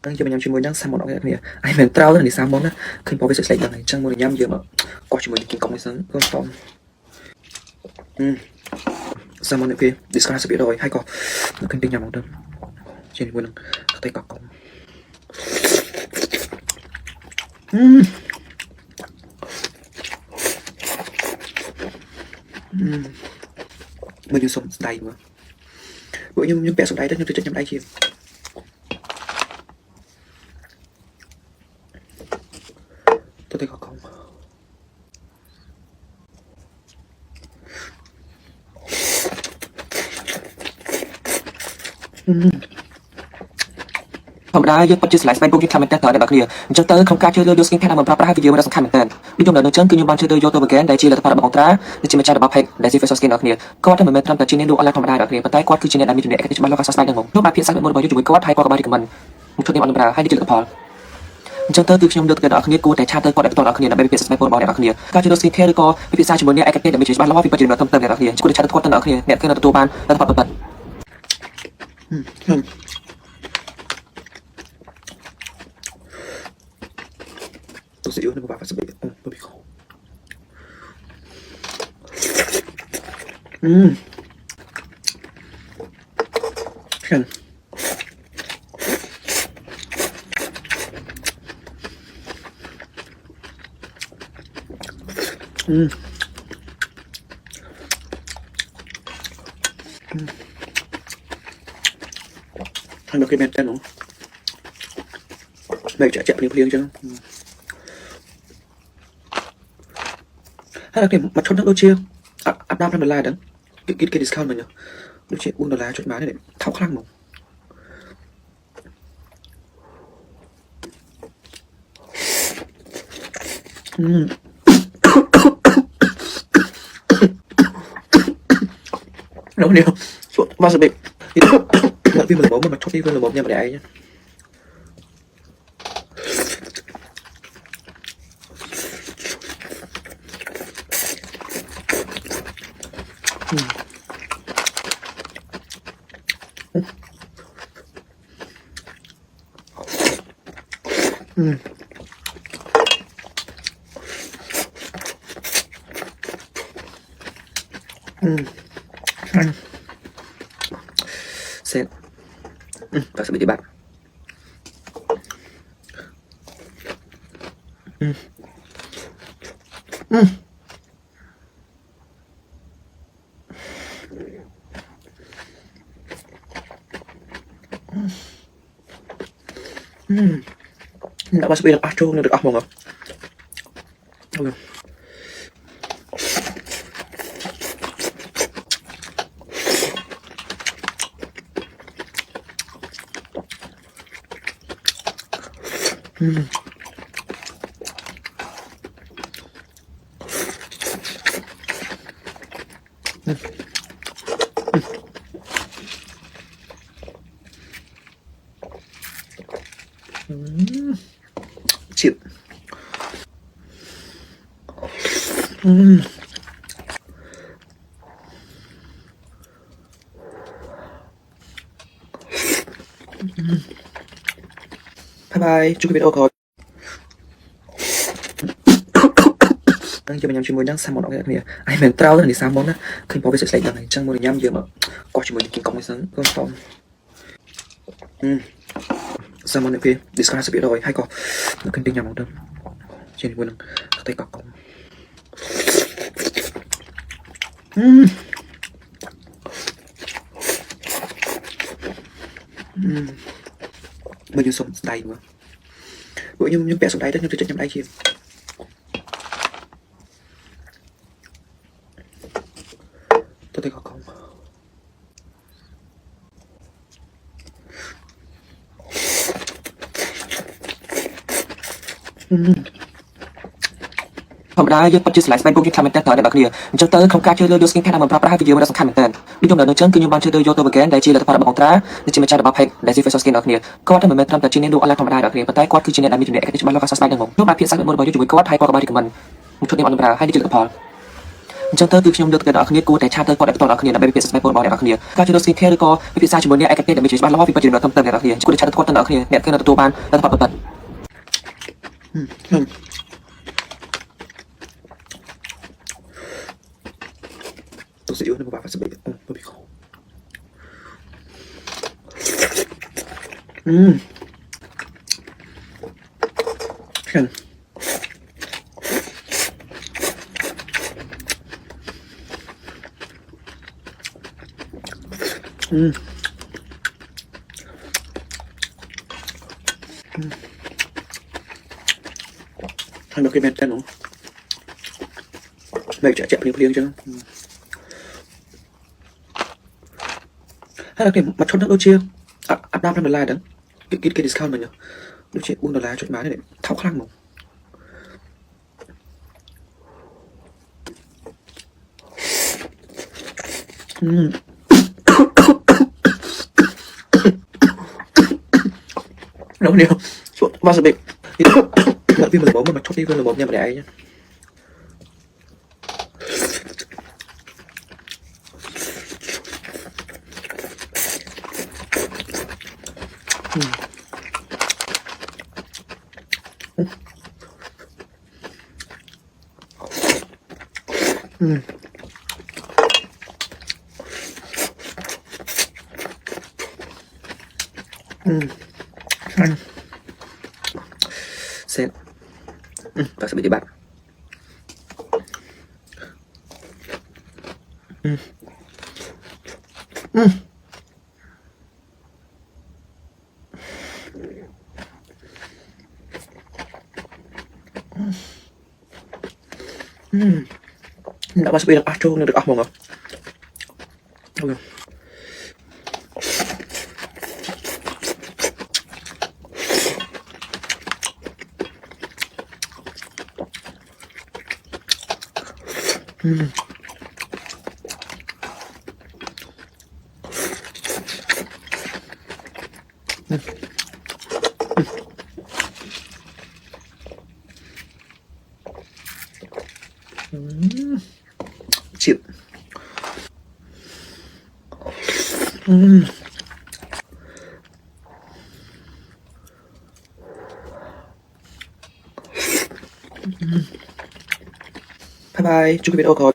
đang chơi mình nhắm chuyên môn nhá sao một nó cái này ai mình trao thì sao món á khi bỏ về sạch sạch này chẳng muốn nhắm giờ mà có chuyên môn kinh công sớm con tôm sao món này kia discuss biết rồi hay có nó kinh nhắm một đơn trên môn tay cọc mình sống đầy mà bữa nhưng bẻ sống đầy đất nhưng tôi nhắm đầy kia tôi thấy có khôngผมได้ยกปัจจุบันสไลด์ไปบุกยึดคำเป็นแต่ต่อในบางเรียนจังเตอร์ของการเชื่อเรื่องสกินแค่นำมาปรับให้วิดีโอมันสำคัญเหมือนกันวิดีโอเหล่านั้นเชิงคือยุบันเชื่อเรื่องโยตัวเบกนได้จีและตะพาระบางตราในจิมเมจ่าดับเพกได้ซีเฟสสกินนักเรียนก็ว่าถ้าเหมือนเมื่อทำแต่จีนดูอะไรธรรมดานักเรียนปัจจัยกวาดคือจีนได้มีจุดเด่นที่จะมาล็อกสไตล์ดังงรูปแบบเพียงสักหนึ่งบนบอลยุบก็ว่าไทยก็กบาดีกับมันมุขทุนในอันดับให้ดิจิทัลพอลจังเตอร์คือขยมเดือดเกิดอักเนียกูแต่ชาเตอร์ก็ได้ตัวอักเนียนไปเปลี่ยนสไตล์บอลบอลในอักเนียการเชื่อเรื่องสกินแค่หรือก็ไปเปลี่ยนสายชิมบนเนี่ยไอ้กระเทียมไม่ใช่บ้านแล้วว่าพิจารณาเติมในอักเนียกูได้ชาเตอร์ก็ตั้งอักเนียเนี่ยคือตัวบ้านแล้วพอเปิดตัวสีอ้วนนี่บ้าไปสบายไม่มีของกันทำแบบกินแมนเทนหนูไม่จะเพียงจังถ้าเราเก็บมาชนทั้งตัวเชียร์อัพน้ำทำเป็นลายดังกินดิสคาวน์มันเนาะดูเชียร์อุ่นตัวลายจดหมายนี่เท่าคลั่งหนูแล้วเนี่ยส่วนวาซาบิพี่มันบอกมันมาชดที่เพื่อนเราบอกเนี่ยมาได้เนี่ยเสร็จวาซาบิที่บ้านnggak masuk bilang acuh ngedek mau nggak chịu bye bye chúc quý vị đã có đang chơi mình nhắm chuyên môn đang xem một cái này ai mình trao thì sao món á khi bỏ về sạch sạch này chẳng muốn nhắm giờ mà có chuyên môn kinh công sớm con tôm sao món này kia discuss biết rồi hay có nó kinh nhắm một đơn trên môn tay cọc mình sống đầy mà bữa nhưng bẻ sống đầy đất nhưng tôi nhắm đầy kia tôi thấy có khôngผมได้ยกปัจจุบันสไลด์ไปบุกยึดคำเป็นแต่ต่อในบางเรียนจังเตอร์ของการเชื่อเรื่องสกินแค่นำมาปรับให้วิดีโอมันสำคัญเหมือนกันวิดีโอเหล่านั้นเชิงคือยุบันเชื่อเรื่องโยตัวเบกนได้จีและตะพาระบางตราในจิมเมจ่าดับเพกได้ซีเฟสสกินนักเรียนก็ว่าถ้าเหมือนเมื่อทำแต่จีนดูอะไรธรรมดานักเรียนปัจจัยกวาดคือจีนได้มีจุดเด่นที่จะมาล็อกสไตล์ดังงรูปแบบเพียงสักหนึ่งบนบอลยุบก็ว่าไทยก็กบาดีกับมันมุขทุนในอันดับให้ดิจิทัลพอล ចឹងទៅគឺខ្ញុំលើកទៅដល់អ្នកគ្នាគួរតែឆាតទៅគាត់ឲ្យបន្តដល់គ្នាដើម្បីពិភាក្សាស្បែកបងអ្នកគ្នាការជួយដល់ skincare ឬក៏ពិភាក្សាជាមួយអ្នកឯកទេសដើម្បីជួយច្បាស់លាស់ពីបច្ចុប្បន្នទៅអ្នកគ្នាគួរតែឆាតទៅគាត់ទៅអ្នកគ្នាអ្នកគ្នាទទួលបានលទ្ធផលពិតទៅសិយោនៅបាក់ស្បែកទៅពីខខាងThằng được cái mệt tên nó mệt chạy phliêng chứ hay là cái mặt chốt nước đôi chia áp đam $5 đó cái discount mình nhá đôi chia $4 chốt má này tháo khăn một nấu nhiều suốt bao giờ bị lợi viên mình bố mà chốt đi viên là một nha mà để ấy nhá Xem bạn sẽ bị bạn đã masuk bilang aduh ini dekat mau nggak? Oke. Chịu. Bye bye, chúc quý vị ô có